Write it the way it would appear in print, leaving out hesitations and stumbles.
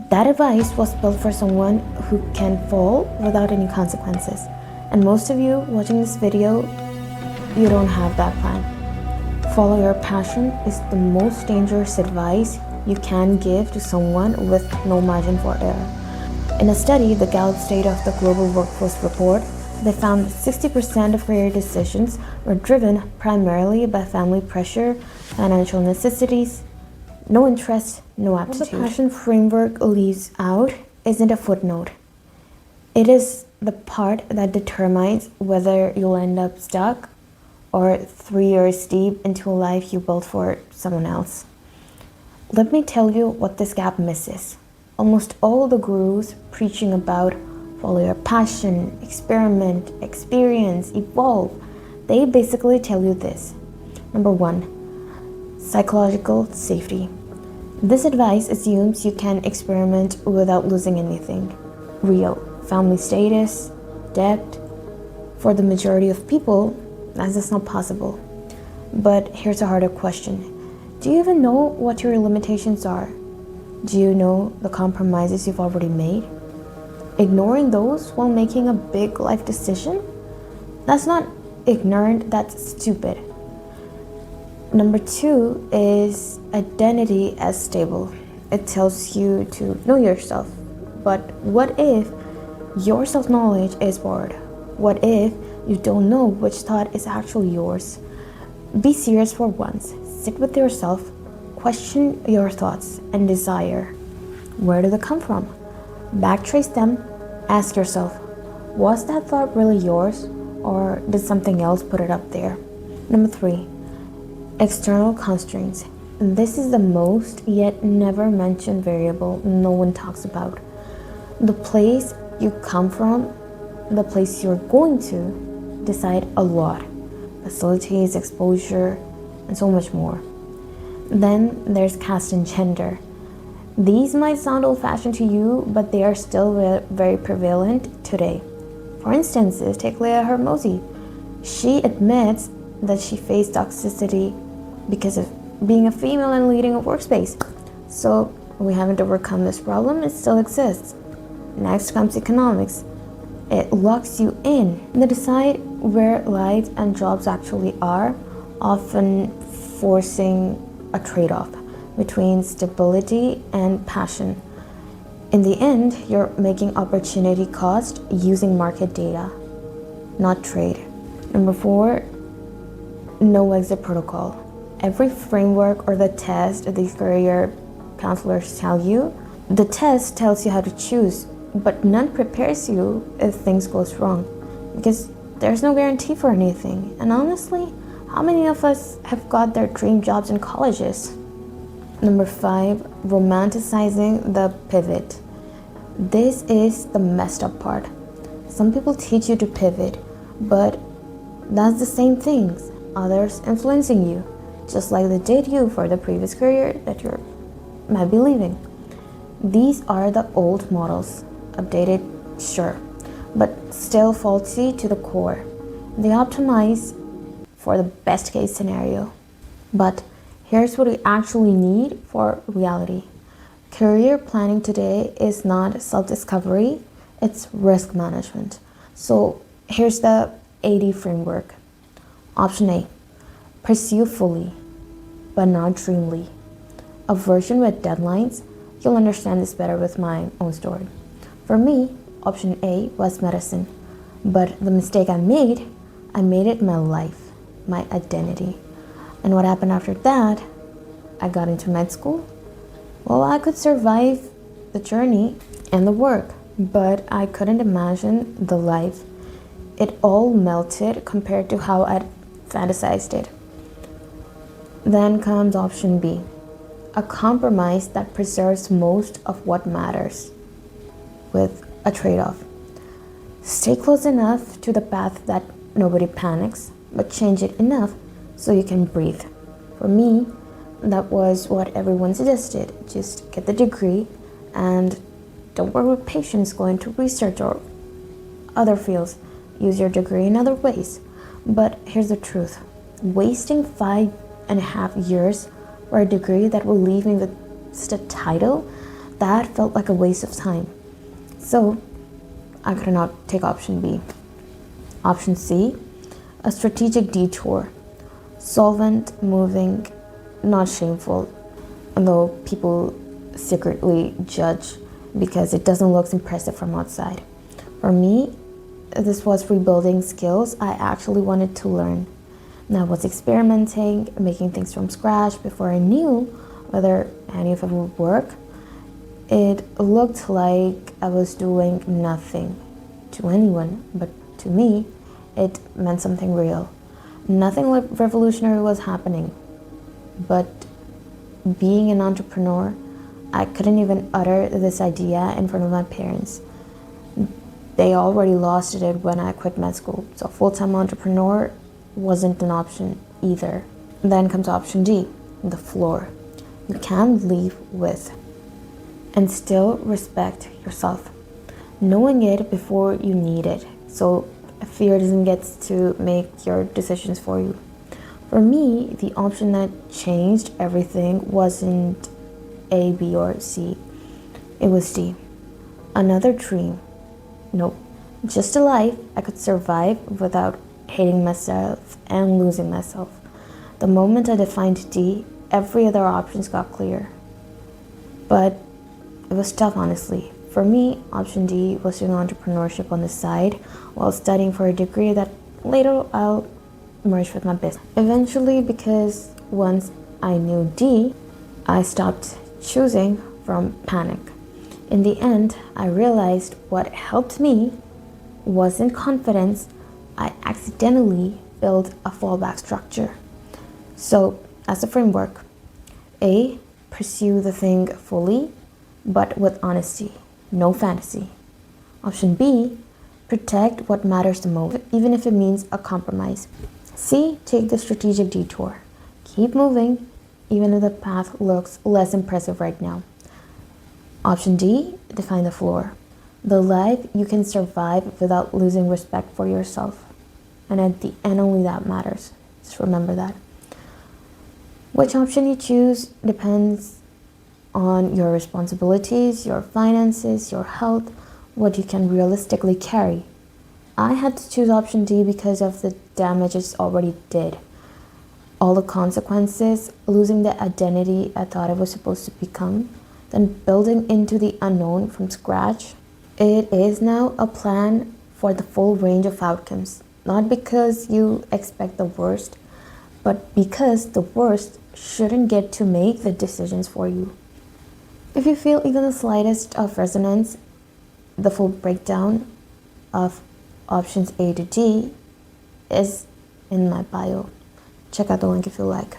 That advice was built for someone who can fall without any consequences. And most of you watching this video, you don't have that plan. Follow your passion is the most dangerous advice you can give to someone with no margin for error. In a study, the Gallup State of the Global Workforce Report, they found that 60% of career decisions were driven primarily by family pressure, financial necessities, no interest, no aptitude. What the passion framework leaves out isn't a footnote. It is the part that determines whether you'll end up stuck or 3 years deep into a life you built for someone else. Let me tell you what this gap misses. Almost all the gurus preaching about follow your passion, experiment, experience, evolve, they basically tell you this. Number 1, psychological safety. This advice assumes you can experiment without losing anything real, family status, debt. For the majority of people, that's just not possible. But here's a harder question. Do you even know what your limitations are? Do you know the compromises you've already made? Ignoring those while making a big life decision? That's not ignorant, that's stupid. Number 2 is identity as stable. It tells you to know yourself. But what if your self-knowledge is borrowed? What if you don't know which thought is actually yours? Be serious for once. Sit with yourself, question your thoughts and desire. Where do they come from? Backtrace them, ask yourself, was that thought really yours or did something else put it up there? Number 3, external constraints. This is the most yet never mentioned variable no one talks about. The place you come from, the place you're going to, decide a lot. Facilities, exposure, and so much more. Then there's caste and gender. These might sound old-fashioned to you, but they are still very prevalent today. For instance, take Leah Hermosi. She admits that she faced toxicity because of being a female and leading a workspace. So we haven't overcome this problem, it still exists. Next comes economics. It locks you in. They decide where lives and jobs actually are, often forcing a trade-off between stability and passion. In the end, you're making opportunity cost using market data, not trade. Number 4, no exit protocol. Every framework or the test these career counselors tell you, the test tells you how to choose, but none prepares you if things goes wrong, because there's no guarantee for anything. And honestly, how many of us have got their dream jobs in colleges? Number 5, romanticizing the pivot. This is the messed up part. Some people teach you to pivot, but that's the same things. Others influencing you, just like they did you for the previous career that you might be leaving. These are the old models, updated, sure, but still faulty to the core. They optimize for the best case scenario. But here's what we actually need for reality. Career planning today is not self-discovery, it's risk management. So here's the 80 framework. Option A, pursue fully, but not dreamily. A version with deadlines. You'll understand this better with my own story. For me, option A was medicine, but the mistake I made it my life, my identity. And what happened after that? I got into med school. Well, I could survive the journey and the work, but I couldn't imagine the life. It all melted compared to how I'd fantasized it. Then comes option B, a compromise that preserves most of what matters, with a trade-off. Stay close enough to the path that nobody panics, but change it enough so you can breathe. For me, that was what everyone suggested. Just get the degree and don't work with patients, go into research or other fields. Use your degree in other ways. But here's the truth. Wasting 5.5 years for a degree that will leave me with just a title, That felt like a waste of time. So I could not take option B. Option C, a strategic detour. Solvent, moving, not shameful, although people secretly judge because it doesn't look impressive from outside. For me, this was rebuilding skills I actually wanted to learn. And I was experimenting, making things from scratch before I knew whether any of it would work. It looked like I was doing nothing to anyone, but to me, it meant something real. Nothing revolutionary was happening, but being an entrepreneur, I couldn't even utter this idea in front of my parents. They already lost it when I quit med school, so full-time entrepreneur wasn't an option either. Then comes option D, the floor. You can leave with and still respect yourself, knowing it before you need it, so fear doesn't get to make your decisions for you. For me, the option that changed everything wasn't A, B, or C. It was D. Another dream. Nope. Just a life I could survive without hating myself and losing myself. The moment I defined D, every other options got clear. But it was tough, honestly. For me, option D was doing entrepreneurship on the side while studying for a degree that later I'll merge with my business. Eventually, because once I knew D, I stopped choosing from panic. In the end, I realized what helped me wasn't confidence. I accidentally built a fallback structure. So, as a framework, A, pursue the thing fully, but with honesty, no fantasy. Option B, protect what matters the most, even if it means a compromise. C, take the strategic detour. Keep moving, even if the path looks less impressive right now. Option D, define the floor. The life you can survive without losing respect for yourself. And at the end, only that matters. Just remember that. Which option you choose depends on your responsibilities, your finances, your health, what you can realistically carry. I had to choose option D because of the damage it already did. All the consequences, losing the identity I thought I was supposed to become, then building into the unknown from scratch. It is now a plan for the full range of outcomes, not because you expect the worst, but because the worst shouldn't get to make the decisions for you. If you feel even the slightest of resonance, the full breakdown of options A to D is in my bio. Check out the link if you like.